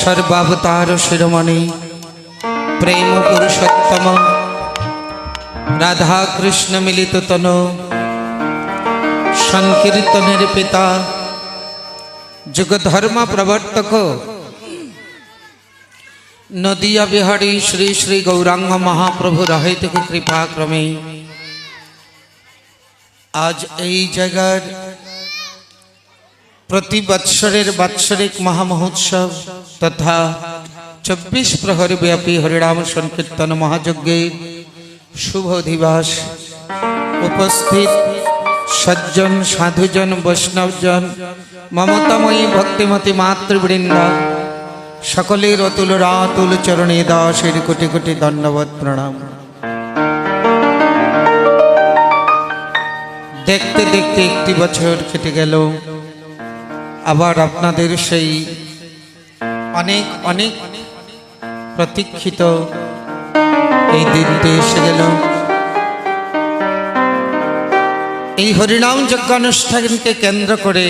सर्वावतार शिरोमणि प्रेम पुरुषोत्तम राधा कृष्ण मिलित तनु संकीर्तनेर पिता जुग धर्म प्रवर्तक नदिया बिहारी श्री श्री गौरांग महाप्रभु रहित कृपा क्रमे आज এই জায়গার प्रति बत्सरेर बात्सरिक महामहोत्सव तथा 24 प्रहर व्यापी हरिनाम संकीर्तन महायज्ञे शुभ दिवस उपस्थित सज्जन साधुजन वैष्णवजन ममतामयी भक्तिमती मातृवृंद सकलेर अतुल रातुल चरणे दासेर कोटि कोटि धन्यवाद प्रणाम। देखते देखते एकटी बछर केटे गेल आबार आपनादेर सेई अनेक अनेक प्रतीक्षित এই দিনটি এসে গেল। এই হরিনাম যজ্ঞ অনুষ্ঠানকে কেন্দ্র করে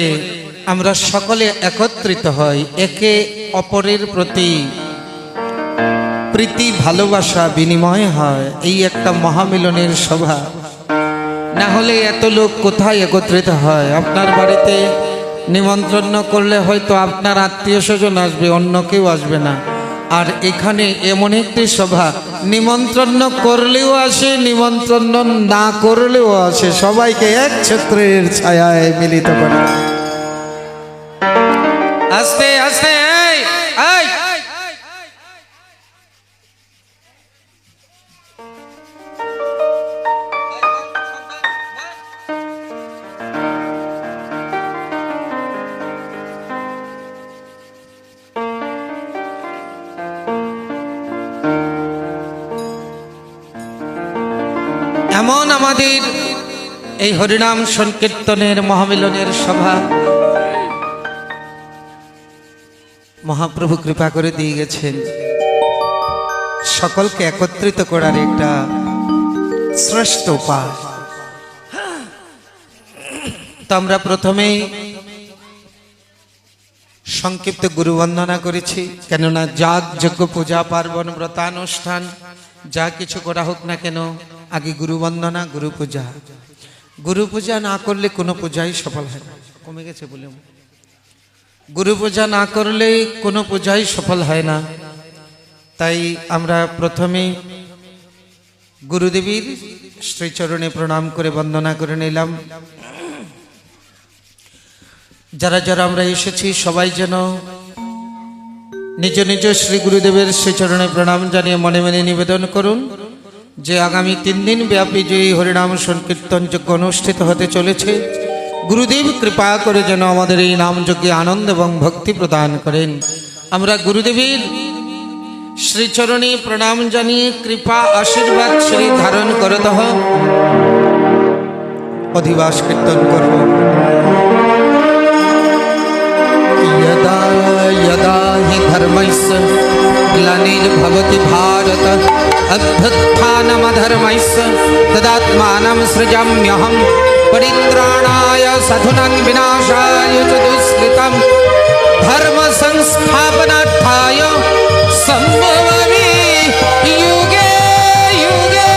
আমরা সকলে একত্রিত হই, একে অপরের প্রতি প্রীতি ভালোবাসা বিনিময় হয়। এই একটা মহামিলনের সভা, না হলে এত লোক কোথায় একত্রিত হয়? আপনার বাড়িতে নিমন্ত্রণ করলে হয়তো আপনার আত্মীয় স্বজন আসবে, অন্য কেউ আসবে না। আর এখানে এমন একটি সভা, নিমন্ত্রণ করলেও আসে, নিমন্ত্রণ না করলেও আসে, সবাইকে এক ছত্রের ছায়ায় মিলিত করে। আস্তে আস্তে এমন আমাদের এই হরিনাম সংকীর্তনের মহামিলনের সভা মহাপ্রভু কৃপা করে দিয়ে গেছেন সকলকে একত্রিত করার একটা শ্রেষ্ঠ উপায়। তো আমরা প্রথমেই সংক্ষিপ্ত গুরু বন্দনা করেছি, কেননা যাগ যজ্ঞ পূজা পার্বণ ব্রতানুষ্ঠান যা কিছু করা হোক না কেন, আগে গুরু বন্দনা গুরু পূজা। গুরু পূজা না করলে কোনো পূজাই সফল হয় না। কমে গেছে বলে গুরু পূজা না করলে কোনো পূজাই সফল হয় না। তাই আমরা প্রথমে গুরুদেবীর শ্রীচরণে প্রণাম করে বন্দনা করে নিলাম। যারা যারা আমরা এসেছি সবাই যেন নিজ নিজ শ্রী গুরুদেবের শ্রীচরণে প্রণাম জানিয়ে মনে মনে নিবেদন করুন যে আগামী 3 দিন ব্যাপী যে হরিনাম সংকীর্তন যজ্ঞ অনুষ্ঠিত হতে চলেছে, গুরুদেব কৃপা করে যেন আমাদের এই নাম যজ্ঞে আনন্দ এবং ভক্তি প্রদান করেন। আমরা গুরুদেবের শ্রীচরণে প্রণাম জানিয়ে কৃপা আশীর্বাদ শ্রী ধারণ করত অধিবাস কীর্তন করব। यदा यदा हि धर्मस्य ग्लानिर्भवति भारत अभ्युत्थानमधर्मस्य तदात्मानं सृजाम्यहं परित्राणाय साधूनां विनाशाय च दुष्कृतं धर्म संस्थापनार्थाय सम्भवामि युगे युगे।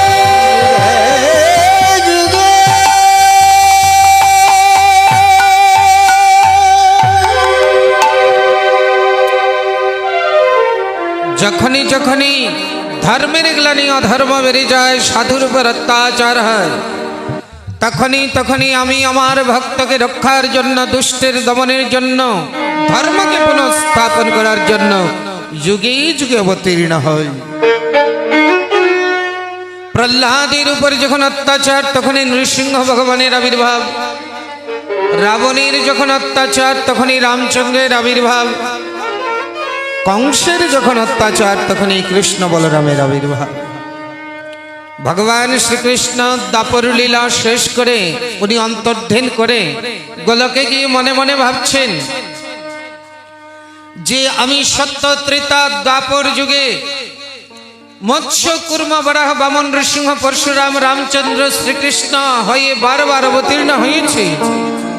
যখনই যখনই ধর্মের গ্লানি অধর্ম বেড়ে যায়, সাধুর উপর অত্যাচার হয়, তখনই তখনই আমি আমার ভক্তকে রক্ষার জন্য, দুষ্টের দমনের জন্য, ধর্মকে পুনঃস্থাপন করার জন্য যুগে যুগে অবতীর্ণ হই। প্রহ্লাদের উপর যখন অত্যাচার, তখনই নৃসিংহ ভগবানের আবির্ভাব। রাবণের যখন অত্যাচার, তখনই রামচন্দ্রের আবির্ভাব। কংসের যখন অত্যাচার, তখনই কৃষ্ণ বলরামের আবির্ভাব। ভগবান শ্রীকৃষ্ণ দাপর লীলা শেষ করে উনি অন্তর্ধান করে গোলকে গিয়ে মনে মনে ভাবছেন যে আমি সত্য ত্রেতা দাপর যুগে মৎস্য কুর্ম বরাহ বামন নৃসিংহ পরশুরাম রামচন্দ্র শ্রীকৃষ্ণ হয়ে বারবার অবতীর্ণ হয়েছে,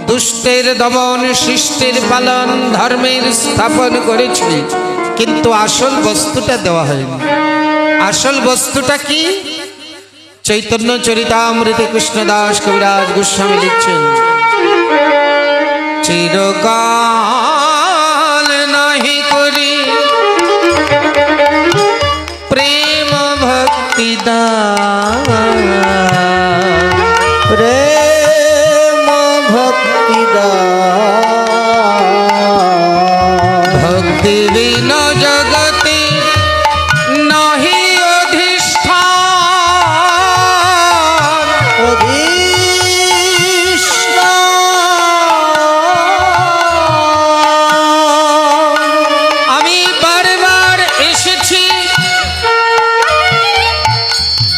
দুষ্টের দমন, শিষ্টের পালন, ধর্মের স্থাপন করেছে। কিন্তু আসল বস্তুটা দেওয়া হয়নি। আসল বস্তুটা কি? চৈতন্য চরিতামৃতে কৃষ্ণদাস কবিরাজ গোস্বামী লিখছেন, চিরকাল নাহি করি প্রেম ভক্তি দান, প্রেম ভক্তি ভক্তি বিন জগতে নাহি অধিষ্ঠান, আমি বারবার এসেছি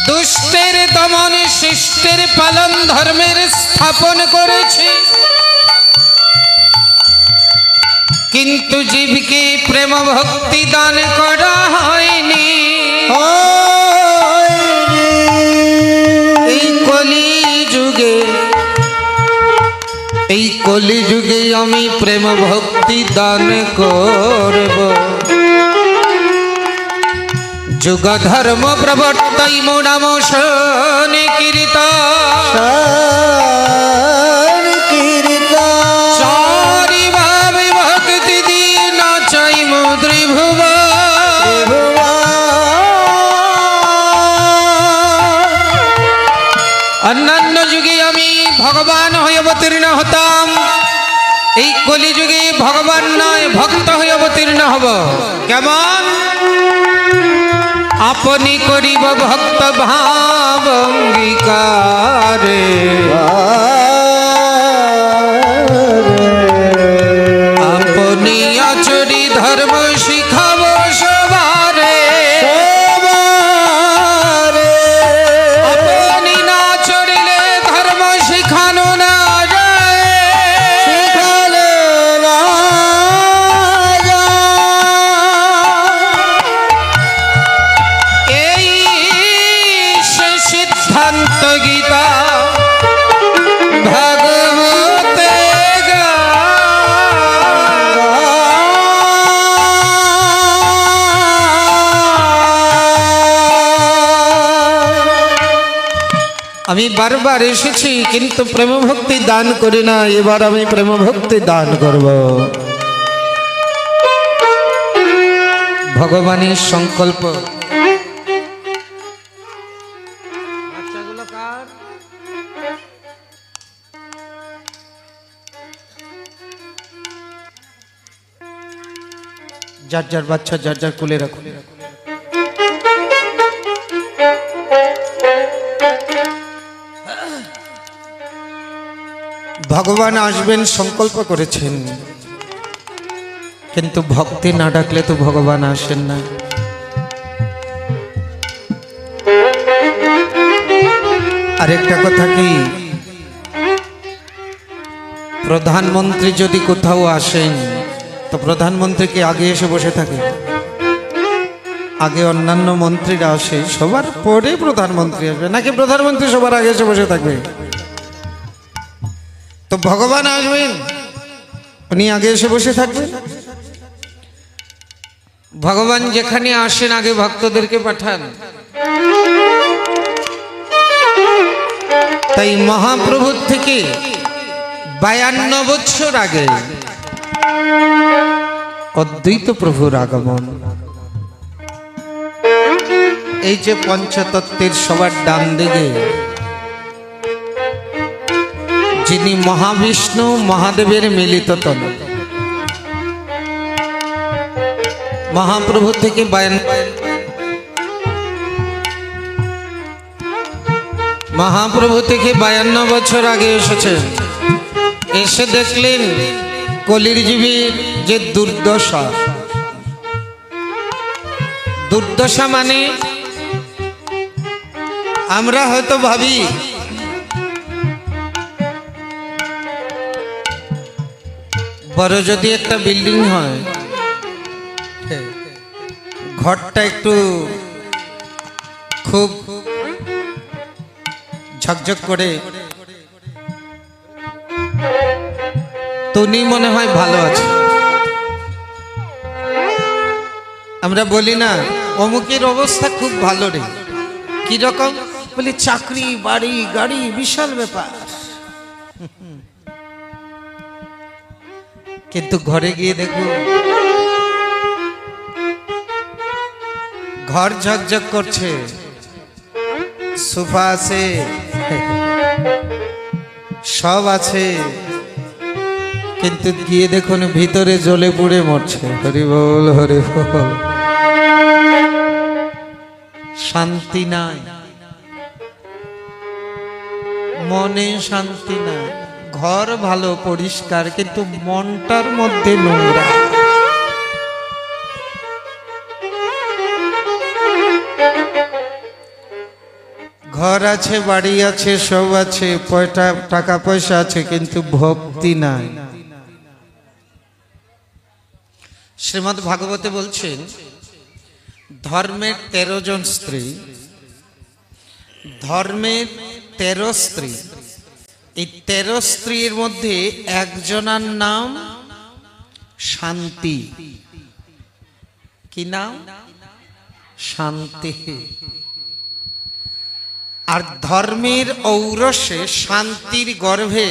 দুষ্টের দমন শিষ্টের পালন ধর্মের স্থাপন করেছি, কিন্তু জীবকে প্রেম ভক্তি দান করা হয়নি। এই কলি যুগে, এই কলি যুগে আমি প্রেম ভক্তি দান করব, যুগ ধর্ম প্রবর্তাই মোনাম শনি কীর্তন, চারি ভাবে ভক্তি দিন চাই মুদ্রিভুব, অন্যান্য যুগে আমি ভগবান হয়ে অবতীর্ণ হতাম, এই কলি যুগে ভগবান নয় ভক্ত হয়ে অবতীর্ণ হব। কেমন? আপনি করিব ভক্ত ভাব অঙ্গীকারে, আপনি আচরি ধর্ম শিখাব সবারে, আপনি না চড়িলে ধর্ম শিখানো না যায়, এই সে সিদ্ধান্ত গীতা ভাগবতে আমি বারবার এসেছি কিন্তু প্রেম ভক্তি দান করি না, এবার আমি প্রেম ভক্তি দান করব। ভগবানের সংকল্প। যার যার বাচ্চা যার যার কোলে রাখুন। ভগবান আসবেন সংকল্প করেছেন, কিন্তু ভক্তি না ডাকলে তো ভগবান আসেন না। আরেকটা কথা কি, প্রধানমন্ত্রী যদি কোথাও আসেন তো প্রধানমন্ত্রী কি আগে এসে বসে থাকে? আগে অন্যান্য মন্ত্রীরা আসে, সবার পরে প্রধানমন্ত্রী আসবে, নাকি প্রধানমন্ত্রী সবার আগে এসে বসে থাকবে? তো ভগবান আসবেন, উনি আগে এসে বসে থাকবেন। ভগবান যেখানে আসেন আগে ভক্তদেরকে পাঠান। তাই মহাপ্রভুর থেকে 52 বছর আগে অদ্বৈত প্রভুর আগমন। এই যে পঞ্চতত্ত্বের সবার ডান দিকে যিনি মহাবিষ্ণু মহাদেবের মিলিত তন, মহাপ্রভু থেকে 52 বছর আগে এসেছেন। এসে দেখলেন কলির জীবীর যে দুর্দশা। দুর্দশা মানে আমরা হয়তো ভাবি বড় যদি একটা বিল্ডিং হয়, ঘরটা একটু খুব ঝকঝক করে, তো উনি মনে হয় ভালো আছে। আমরা বলি না অমুকের অবস্থা খুব ভালো রে, কি রকম? বলি চাকরি বাড়ি গাড়ি বিশাল ব্যাপার, কিন্তু ঘরে গিয়ে দেখো ঘর ঝকঝক করছে, সোফা আছে, সব আছে, কিন্তু গিয়ে দেখুন ভিতরে জ্বলে পুড়ে মরছে। হরি বল হরি বল। শান্তি নাই, মনে শান্তি নাই। ঘর ভালো পরিষ্কার, কিন্তু মনটার মধ্যে নোংরা। ঘর আছে, বাড়ি আছে, সব আছে, টাকা পয়সা আছে, কিন্তু ভক্তি নাই। শ্রীমদ্ ভাগবতে বলছেন ধর্মের 13 জন স্ত্রী, ধর্মের 13 স্ত্রী, এই 13 স্ত্রীর মধ্যে একজনার নাম শান্তি। কি নাম? শান্তি। আর ধর্মের ঔরসে শান্তির গর্ভে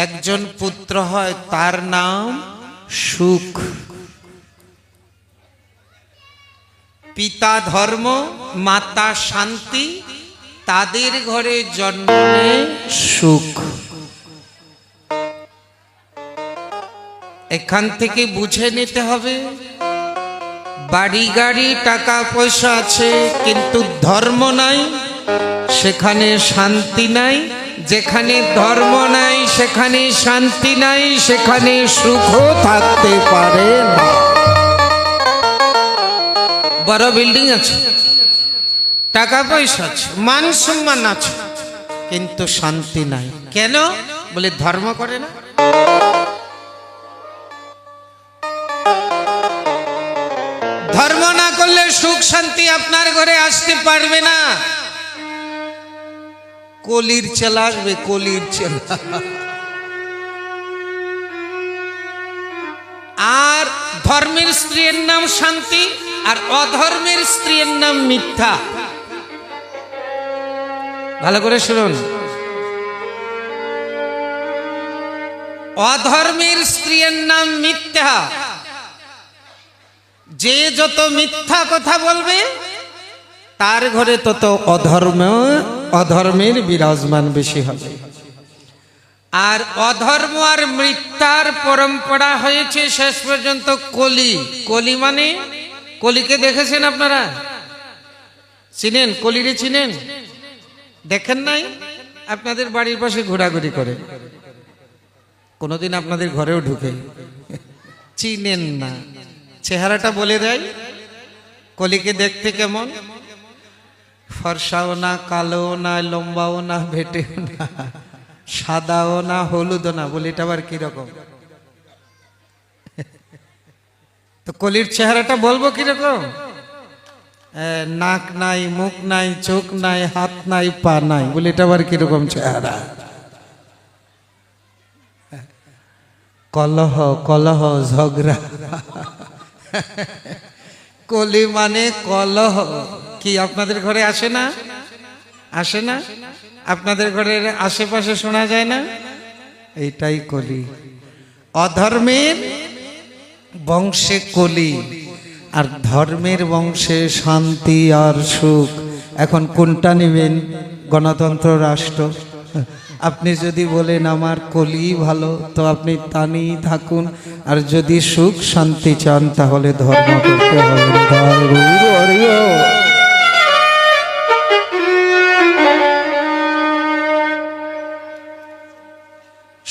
একজন পুত্র হয়, তার নাম সুখ। পিতা ধর্ম, মাতা শান্তি, তাদের ঘরে জন্ম নেয় সুখ। এখান থেকে বুঝে নিতে হবে, বাড়ি গাড়ি টাকা পয়সা আছে, কিন্তু ধর্ম নাই, সেখানে শান্তি নাই। যেখানে ধর্ম নাই সেখানে শান্তি নাই, সেখানে সুখও থাকতে পারে না। বড় বিল্ডিং আছে, টাকা পয়সা আছে, মান সম্মান আছে, কিন্তু শান্তি নাই। কেন? বলে ধর্ম করে না। ধর্ম না করলে সুখ শান্তি আপনার ঘরে আসতে পারবে না। কলির চেলা আসবে, কলির চেলা। আর ধর্মের স্ত্রীর নাম শান্তি, আর অধর্মের স্ত্রীর নাম মিথ্যা। ভালো করে শুনুন, অধর্মের স্ত্রীর নাম মিথ্যা। যে যত মিথ্যা কথা বলবে তার ঘরে তত অধর্মের বিরাজমান বেশি হবে। আর অধর্ম আর মিথ্যার পরম্পরা হয়েছে শেষ পর্যন্ত কলি। কলি মানে, কলিকে দেখেছেন আপনারা? চিনেন? কলিরে চিনেন? দেখেন নাই? আপনাদের বাড়ির পাশে ঘোরাঘুরি করে, কোনোদিন আপনাদের ঘরেও ঢুকে, চিনেন না। চেহারাটা বলে দেয় কলিকে দেখতে কেমন। ফর্সাও না, কালো না, লম্বাও না, ভেটেও না, সাদাও না, হলুদও না। বলি এটা আবার কিরকম? তো কলির চেহারাটা বলবো কিরকম? নাক নাই, মুখ নাই, চোখ নাই, হাত নাই, পা নাই। বলি এটা আবার কিরকম চেহারা? কলহ, কলহ, ঝগড়া। কলি মানে কলহ। কি আপনাদের ঘরে আসে না? আসে না? আপনাদের ঘরের আশেপাশে শোনা যায় না? এইটাই কলি। অধর্মের বংশে কলি, আর ধর্মের বংশে শান্তি আর সুখ। এখন কোনটা নেবেন? গণতন্ত্র রাষ্ট্র। আপনি যদি বলেন আমার কলি ভালো, তো আপনি তা নিয়েই থাকুন। আর যদি সুখ শান্তি চান তাহলে ধর্ম করতে হবে।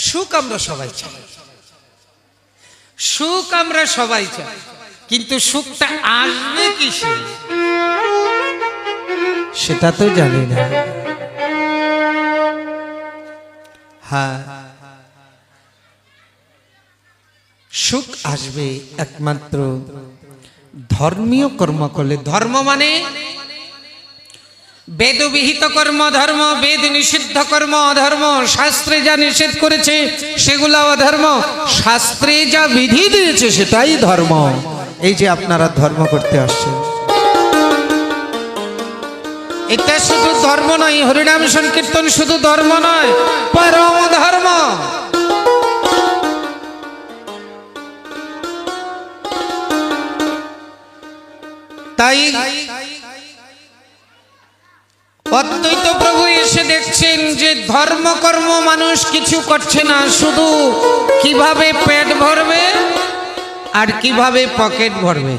সুখ আমরা সবাই চাই, সুখ আমরা সবাই চাই, কিন্তু সুখটা আসবে কিসে সেটা তো জানি না। হ্যাঁ, সুখ আসবে একমাত্র ধর্মীয় কর্ম করলে। ধর্ম মানে বেদবিহিত কর্ম ধর্ম, বেদ নিষিদ্ধ কর্ম অধর্ম। শাস্ত্রে যা নিষেধ করেছে সেগুলো অধর্ম, শাস্ত্রে যা বিধি দিয়েছে সেটাই ধর্ম। এই যে আপনারা ধর্ম করতে আসছেন, এটা শুধু ধর্ম নয়, হরিনাম সংকীর্তন শুধু ধর্ম নয়, পরম ধর্ম। তাই অদ্বৈত প্রভু এসে দেখছেন যে ধর্মকর্ম মানুষ কিছু করছে না, শুধু কিভাবে পেট ভরবে আর কিভাবে পকেট ভরবে,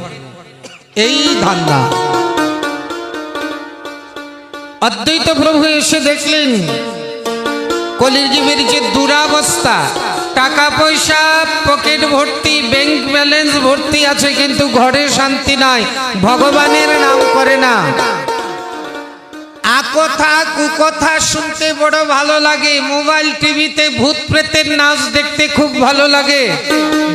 এই ধান্দা। অদ্বৈত প্রভু এসে দেখলেন কলিযুগের যে দুরাবস্থা, টাকা পয়সা পকেট ভর্তি, ব্যাংক ব্যালেন্স ভর্তি আছে, কিন্তু ঘরে শান্তি নাই, ভগবানের নাম করে না। আকথা কুকথা শুনতে বড় ভালো লাগে, মোবাইল টিভিতে ভূত প্রেতের নাচ দেখতে খুব ভালো লাগে,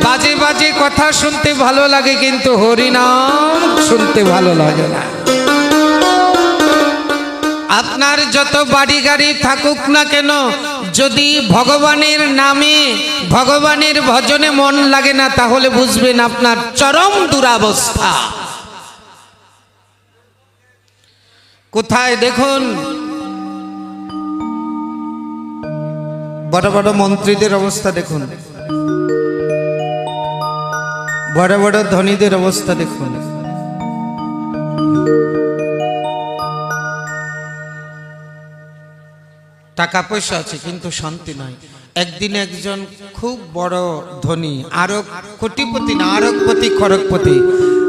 বাজে বাজে কথা শুনতে ভালো লাগে, কিন্তু হরিনাম শুনতে ভালো লাগে না। আপনার যত বাড়ি গাড়ি থাকুক না কেন, যদি ভগবানের নামে ভগবানের ভজনে মন লাগে না, তাহলে বুঝবেন আপনার চরম দুরাবস্থা। কোথায় দেখুন বড় বড় মন্ত্রীদের অবস্থা দেখুন, বড় বড় ধনীদের অবস্থা দেখুন। টাকা পয়সা আছে কিন্তু শান্তি নাই। একদিন একজন খুব বড় ধনী, আরব কোটিপতি না, আরবপতি খড়গপতি,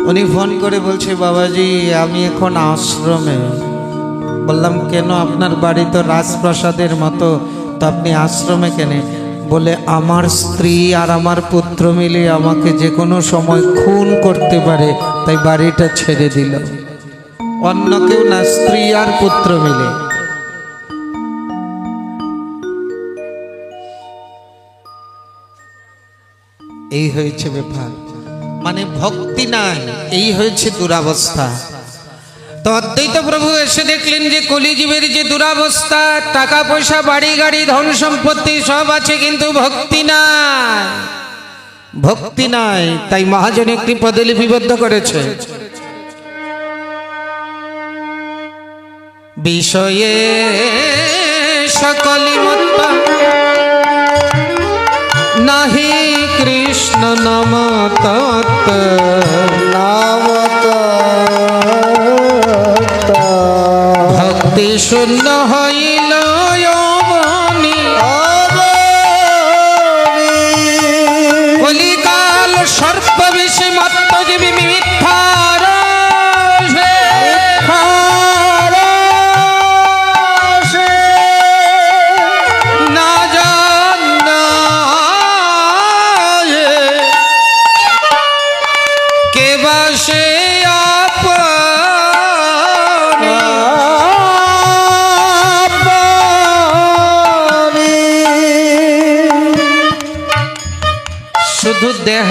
উনি ফোন করে বলছে, বাবাজি আমি এখন আশ্রমে। বললাম কেন? আপনার বাড়ি তো রাজপ্রাসাদের মতো, তো আপনি আশ্রমে কেন? বলে আমার স্ত্রী আর আমার পুত্র মিলে আমাকে যে কোনো সময় খুন করতে পারে, তাই বাড়িটা ছেড়ে দিল। অন্য কেউ না, স্ত্রী আর পুত্র মিলে। এই হয়েছে ব্যাপার, মানে ভক্তি নাই, এই হয়েছে দুরাবস্থা। তো অদ্বৈত প্রভু এসে দেখলেন যে কলিযুগের যে দুরাবস্থা, টাকা পয়সা বাড়ি গাড়ি ধন সম্পত্তি সব আছে, কিন্তু ভক্তি নাই, ভক্তি নাই। তাই মহাজন একটি পদে লিপিবদ্ধ করেছে, বিষয়ে সকলি মত্ত নাহি কৃষ্ণ নাম তত্ত্ব, নাম ভক্তি শূন্য হইল অবনি, কলিকাল সর্প বিষে মত্ত জীবী মিথ্যার না জান কে বাসে শুধু দেহ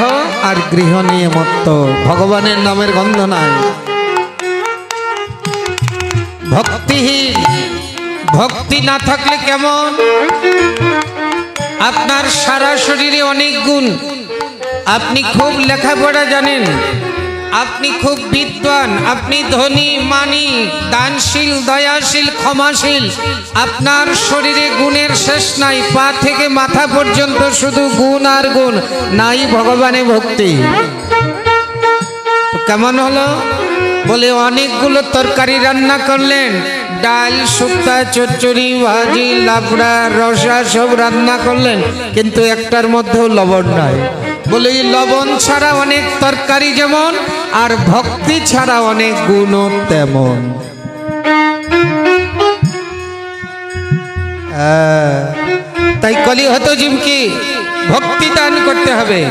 আর গৃহ নিয়ে মত্ত, ভগবানের নামের গন্ধ নাই, ভক্তিহীন। ভক্তি না থাকলে কেমন? আপনার সারা শরীরে অনেক গুণ, আপনি খুব লেখাপড়া জানেন, আপনি খুব বিদ্বান, আপনি ধনী মানি, দানশীল দয়াশীল ক্ষমাশীল, আপনার শরীরে গুণের শেষ নাই, পা থেকে মাথা পর্যন্ত শুধু গুণ আর গুণ, নাই ভগবানে ভক্তি। কেমন হলো? বলে অনেকগুলো তরকারি রান্না করলেন, ডাল শুক্তা চচ্চড়ি ভাজি লাবড়া রসা সব রান্না করলেন, কিন্তু একটার মধ্যেও লবণ নাই। বলে লবণ ছাড়া অনেক তরকারি যেমন, আর ভক্তি ছাড়া অনেক গুণও তেমন। তাই কলিহত জীবকে ভক্তি দান করতে হবে।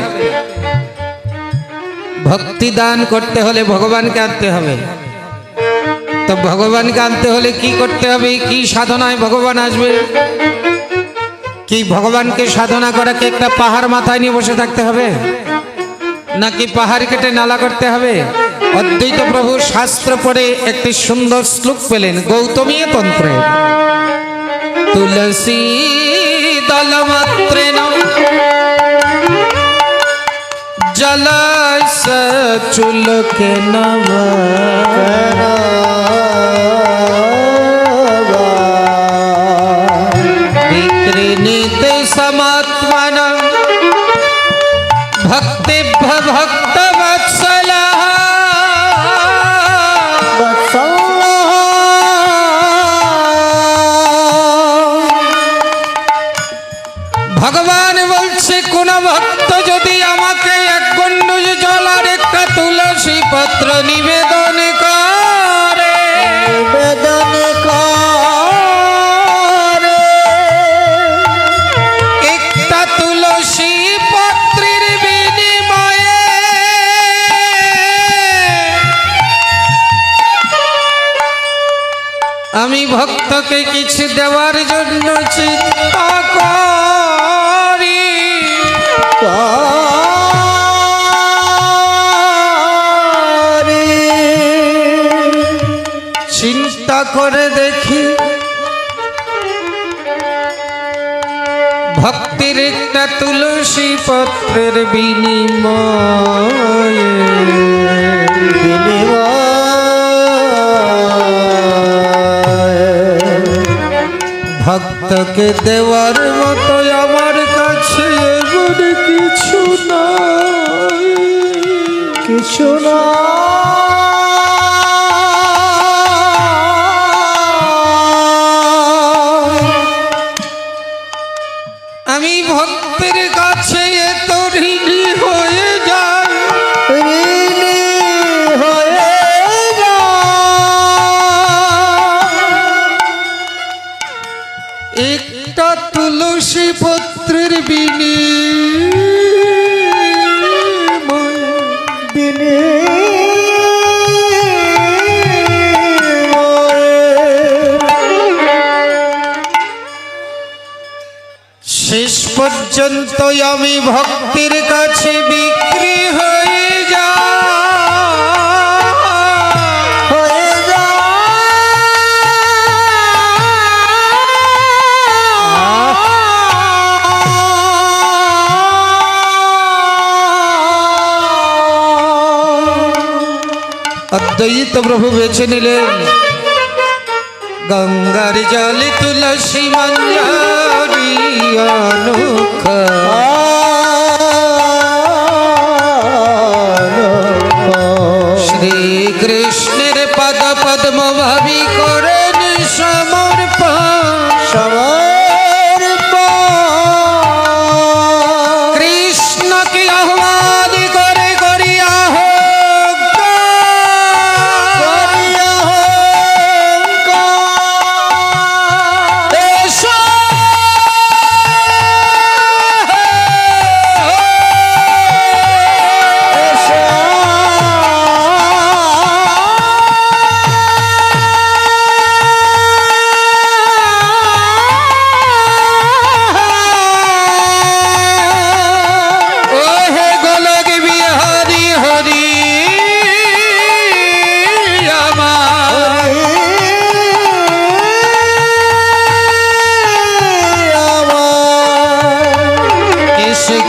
ভক্তি দান করতে হলে ভগবানকে আনতে হবে। তো ভগবানকে আনতে হলে কি করতে হবে? কি সাধনায় ভগবান আসবে? কি ভগবানকে সাধনা করাকে একটা পাহাড় মাথায় নিয়ে বসে থাকতে হবে, নাকি পাহাড় কেটে নালা করতে হবে? অদ্বৈত প্রভু শাস্ত্র পড়ে একটি সুন্দর শ্লোক পেলেন গৌতমী তন্ত্রে, তুলসী দলমাত্রেণ जलाय सचुल के नम विकृणीत समात्मन भक्तिभ्य भक्त वत्सला ভগবান বলছে কোন ভক্ত যদি আমাকে এক গণ্ডুষ জল আর একটা তুলসী পত্র নিবেদন করে একটা তুলসী পত্রের বিনিময়ে আমি ভক্তকে কিছু দেওয়ার জন্য চিন্তা করি চিন্তা করে দেখি ভক্তির একটা তুলসী পত্রের বিনিময়ে ভক্তকে দেওয়ার মতো আমার কাছে এমন কিছু নাই কিছু না আমি ভক্তের কাছে এত ঋণী হয়ে যাই একটা তুলসী পত্রের শেষ পর্যন্ত আমি ভক্তির কাছে বিক্রি হয়ে অদ্বৈত প্রভু বেছে নিলেন গঙ্গার জল তুলসী মঞ্জরি অনুখ শ্রীকৃষ্ণের পদ পদ্ম ভাবি করেন সমর্পণ কৃষ্ণকে আহ্বান করে করিয়া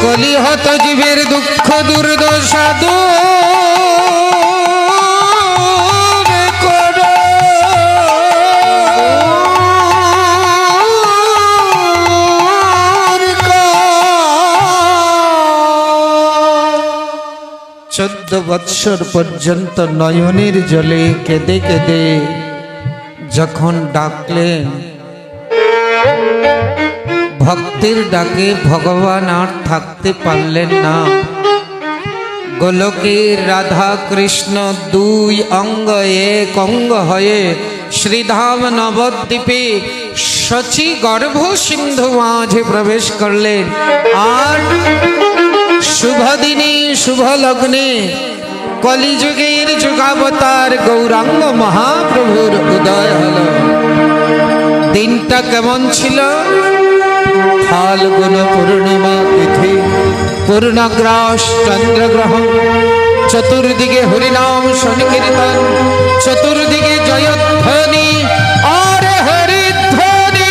কলি হত জীবের দুঃখ দুর্দশা দূর করো চোদ্দ বৎসর পর্যন্ত নয়নের জলে কেঁদে কেঁদে যখন ডাকলেন ভক্তের ডাকে ভগবান আর থাকতে পারলেন না গোলকের রাধা কৃষ্ণ দুই অঙ্গ এক অঙ্গ হয়ে শ্রীধাম নবদ্বীপে শচী গর্ভ সিন্ধু মাঝে প্রবেশ করলেন আর শুভ দিনে শুভ লগ্নে কলিযুগের যুগাবতার গৌরাঙ্গ মহাপ্রভুর উদয় হল দিনটা কেমন ছিল ফাল্গুন পূর্ণিমা তিথি পূর্ণগ্রাস চন্দ্রগ্রহণ চতুর্দিকে হরিনাম সংকীর্তন চতুর্দিকে জয়ধ্বনি আর হরিধ্বনি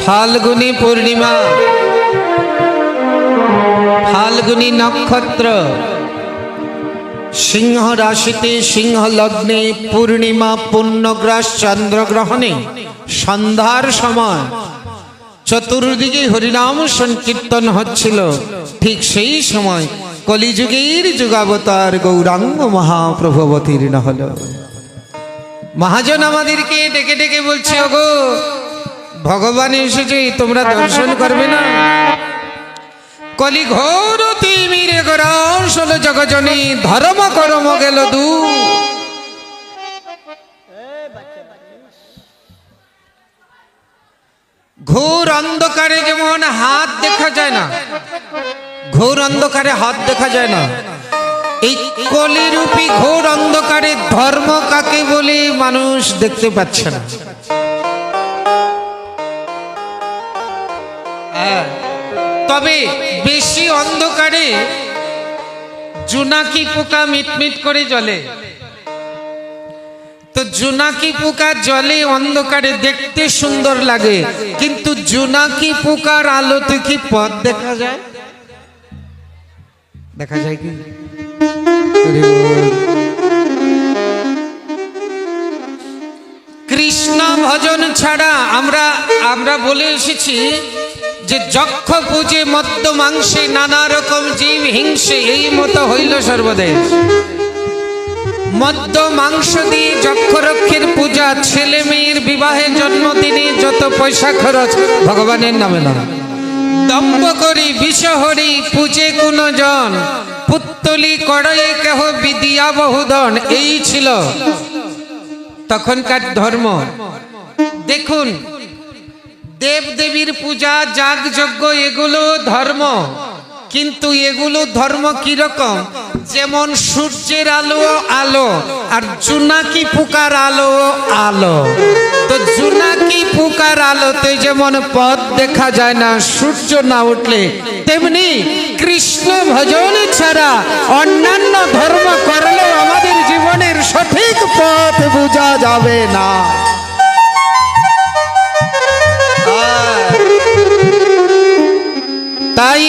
ফাল্গুনী পূর্ণিমা, ফাল্গুনী নক্ষত্র, সিংহ রাশিতে সিংহ লগ্নে পূর্ণিমা পূর্ণগ্রাস চন্দ্রগ্রহণে সন্ধ্যার সময় চতুর্দিকে হরিনাম সংকীর্তন হচ্ছিল। ঠিক সেই সময় কলিযুগের যুগাবতার গৌরাঙ্গ মহাপ্রভু অবতীর্ণ হল। মহাজন আমাদেরকে ডেকে ডেকে বলছে, ওগো ভগবান এসেছে, তোমরা দর্শন করবে না? কলি ঘোর তিমিরে গরাসল জগজনী, ধর্ম করম গেল দু। ঘোর অন্ধকারে যেমন হাত দেখা যায় না, ঘোর অন্ধকারে হাত দেখা যায় না, এই কলিরূপী ঘোর অন্ধকারে ধর্ম কাকে বলে মানুষ দেখতে পাচ্ছে না। তবে বেশি অন্ধকারে জোনাকি পোকা মিটমিট করে জ্বলে। তো জোনাকি পোকা জ্বলে অন্ধকারে, দেখতে সুন্দর লাগে, কিন্তু জোনাকি পোকার আলোতে কি পথ দেখা যায়? দেখা যায় কি? কৃষ্ণ ভজন ছাড়া আমরা বলে এসেছি যে যক্ষ পূজে মদ্য মাংসে নানা রকম জীব হিংসে, এই মতো হইল সর্বদেশ। মদ্য মাংস দিয়ে যক্ষরক্ষের পূজা, ছেলে মেয়ের বিবাহের জন্মদিনে যত পয়সা খরচ ভগবানের নামে না। দম্ভ করি বিষহরি পূজে কোন জন, পুত্তলি কড়াইয়ে কেহ বিদিয়া বহুদন, এই ছিল তখনকার ধর্ম। দেখুন, দেবদেবীর পূজা, যাগযজ্ঞ, এগুলো ধর্ম, কিন্তু এগুলো ধর্ম কিরকম? যেমন সূর্যের আলো আলো, আর জোনাকি পোকার আলো আলো। তো জোনাকি পোকার আলোতে যেমন পথ দেখা যায় না সূর্য না উঠলে, তেমনি কৃষ্ণ ভজন ছাড়া অন্যান্য ধর্ম করলেও আমাদের জীবনের সঠিক পথ বোঝা যাবে না। তাই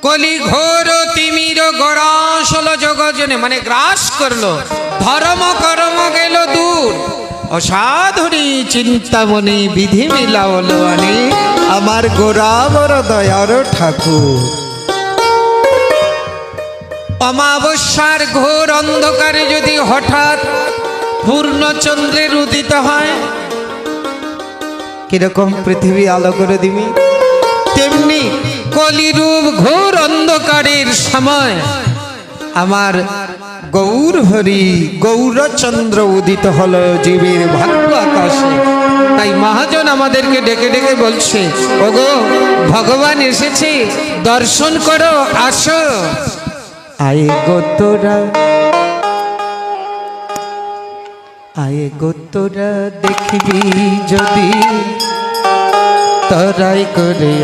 কলি ঘোর তিমির গড়াসল জগজনে, মানে গ্রাস করলো, ধর্ম কর্ম গেল দূর, অসাধুরী চিন্তামণি বিধি মিলাওলো আনি, আমার গোরাবর দয়ার ঠাকুর। অমাবস্যার ঘোর অন্ধকারে যদি হঠাৎ পূর্ণচন্দ্রের উদিত হয়, কিরকম পৃথিবী আলো করে দিবি, তেমনি কলিরূপ ঘোর অন্ধকারের সময় আমার গৌর হরি গৌরচন্দ্র উদিত হলো জীবের ভাগ্য আকাশে। তাই মহাজন আমাদেরকে ডেকে ডেকে বলছে, ওগো ভগবান এসেছে, দর্শন করো, আসো। আয়ে গো তোরা, আয়ে গো তোরা দেখবি যদি, তরাই করে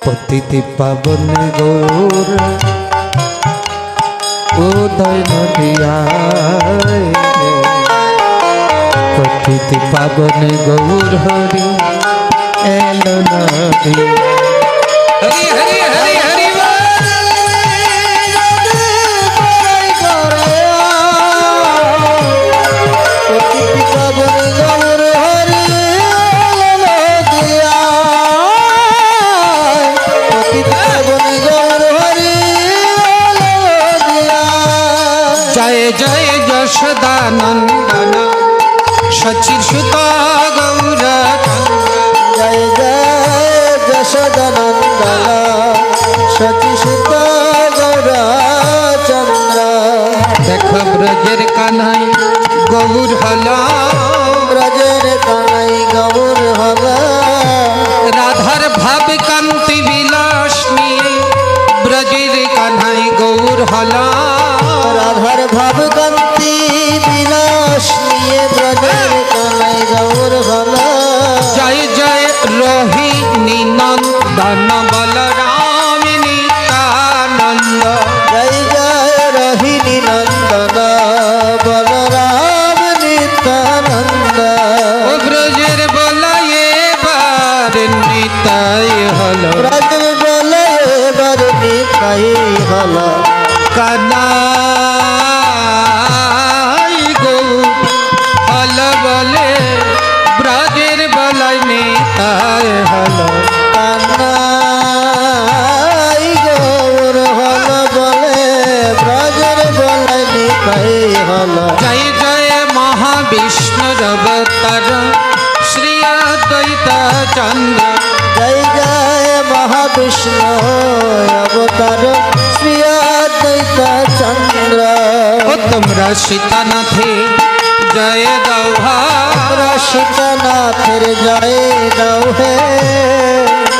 পতিতি পাবন গৌর উদয় নদিয়ায়, পতিতি পাবন গৌর হরি এলো নদী। হরি হরি হরি হরি জয় যশোদানন্দন সচির সুত গৌর, জয় জয় যশোদানন্দন সচি সুত গৌরচন্দ্র। দেখো ব্রজের কানাই গৌর হল, ব্রজের কানাই গৌর হল, রাধার ভাব কান্তি বিলাস নিয়ে ব্রজের কানাই গৌর হল, রাধার ভাব কান্তি বিলাস নিয়ে ব্রজের কানাই গৌর হল। জয় জয় রোহিণী নন্দন বলরাম নিত্যানন্দ, জয় জয় রোহিণী নন্দন বলরাম নিত্যানন্দ। হলো ব্রজের বলে এবার নিতাই হলো কানাই গৌর হলো বলে ব্রজের বলাই নিতাই হলো কানাই গৌর হলো বলে ব্রজের বলে নিতাই হলো জয় জয় মহাবিষ্ণুর অবতার শ্রী অদ্বৈত চন্দ্র জয় জয় মহাবিষ্ণু অবতার শ্রী অদ্বৈত চন্দ্র ও তোমরা সীতানাথে জয় দাও আমরা সীতানাথের জয় দাও হে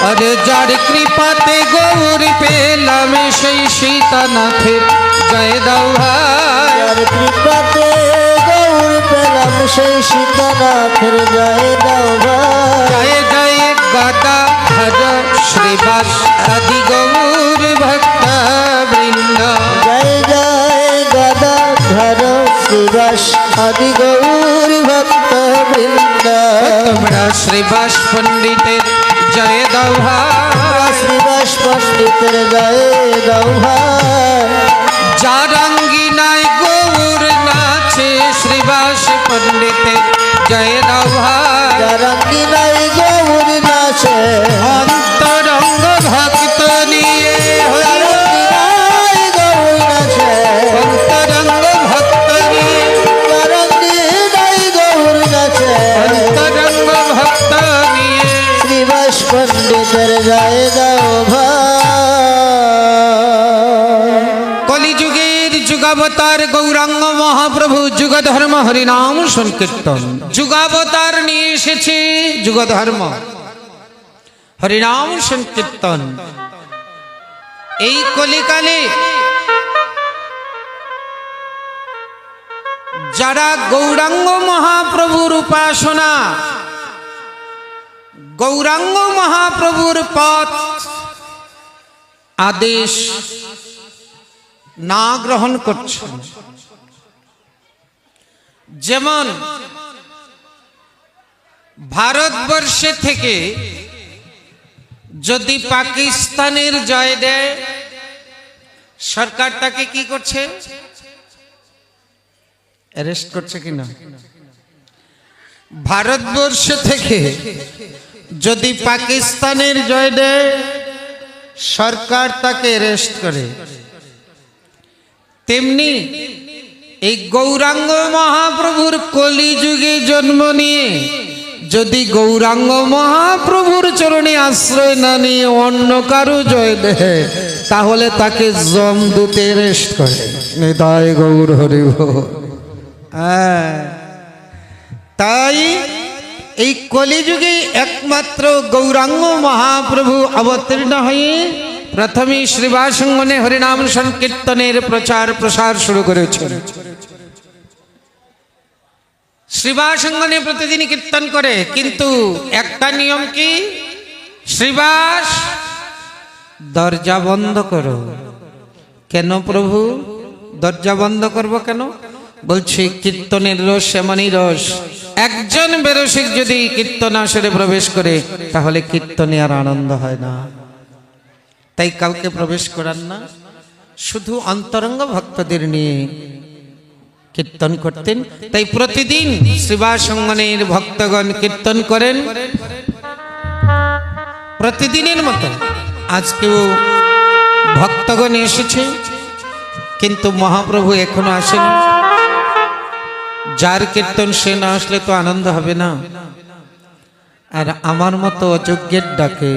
আরে যার কৃপাতে গৌর পেলাম সেই সীতানাথের জয় দাও যার কৃপাতে গৌর পেলাম সেই সীতানাথের জয় দাও জয় জয় গদা হর শ্রীবাস আদি গৌর ভক্ত বৃন্দ জয় জয় গদাধর শ্রীবাস আদি গৌর ভক্ত বৃন্দ তোমরা শ্রীবাস পণ্ডিতের জয় দাও শ্রীবাস পণ্ডিতের জয় দাও যার অঙ্গিনায় গৌর নাচে শ্রীবাস পণ্ডিতের জয় দাও রঙ্গিনাই গৌর নাচে অন্তরঙ্গ ভক্ত নিয়ে রঙ্গিনাই গৌর নাচে অন্তরঙ্গ ভক্ত নিয়ে রঙ্গিনাই গৌর নাচে অন্তরঙ্গ ভক্ত নিয়ে শ্রীবাস পণ্ডিতের জয় দাও কলিযুগের যুগাবতার গৌরাঙ্গ মহাপ্রভু যুগধর্ম হরিনাম সংকীর্তন যুগাবতার নিয়ে এসেছে যুগধর্ম হরিনাম সংকীর্তন এই কলিকালে যারা গৌরাঙ্গ মহাপ্রভুর উপাসনা গৌরাঙ্গ মহাপ্রভুর পথ আদেশ না গ্রহণ করছেন যেমন ভারতবর্ষে থেকে যদি পাকিস্তানের জয় দেয় সরকার তাকে কি করছে অ্যারেস্ট করছে কিনা ভারতবর্ষ থেকে যদি পাকিস্তানের জয় দেয় সরকার তাকে অ্যারেস্ট করে তেমনি এই গৌরাঙ্গ মহাপ্রভুর কলিযুগে জন্ম নিয়ে যদি গৌরাঙ্গ মহাপ্রভুর চরণে আশ্রয় না নিয়ে অন্য কারো জয় দেয় তাহলে তাকে যমদূতে অ্যারেস্ট করে নিতাই গৌর হরি বল। তাই এই কলিযুগে একমাত্র গৌরাঙ্গ মহাপ্রভু অবতীর্ণ হয়ে প্রথমে শ্রীবাসঙ্গনে হরিনাম সংকীর্তনের প্রচার প্রসার শুরু করেছেন শ্রীবাসঙ্গনে প্রতিদিন কীর্তন করে কিন্তু একটা নিয়ম কি শ্রীবাস দরজা বন্ধ করো কেন প্রভু দরজা বন্ধ করব কেন বলছি কীর্তনের রস এমনই রস একজন বেরসিক যদি কীর্তন আসরে প্রবেশ করে তাহলে কীর্তনে আর আনন্দ হয় না তাই কাউকে প্রবেশ করান না শুধু অন্তরঙ্গ ভক্তদের নিয়ে কীর্তন করতেন তাই প্রতিদিন শ্রীবাসঙ্গনের ভক্তগণ কীর্তন করেন প্রতিদিনের মতো আজকেও ভক্তগণ এসেছে কিন্তু মহাপ্রভু এখনো আসেন যার কীর্তন সে না আসলে তো আনন্দ হবে না আর আমার মতো অযোগ্যের ডাকে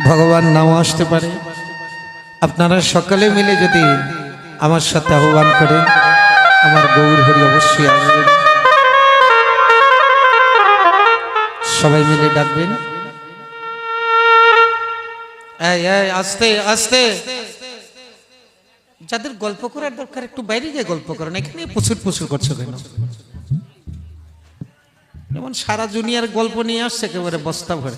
ভগবান নাও আসতে পারে আপনারা সকলে মিলে যদি আমার সাথে আহ্বান করেন আমার গৌর হরি অবশ্যই আসবেন সবাই মিলে ডাকবেন এই এই আস্তে আস্তে যাদের গল্প করার দরকার একটু বাইরে গিয়ে গল্প করেন এখানে প্রচুর প্রচুর করছে কেন যেমন সারা দুনিয়ার গল্প নিয়ে আসছে একেবারে বস্তা ভরে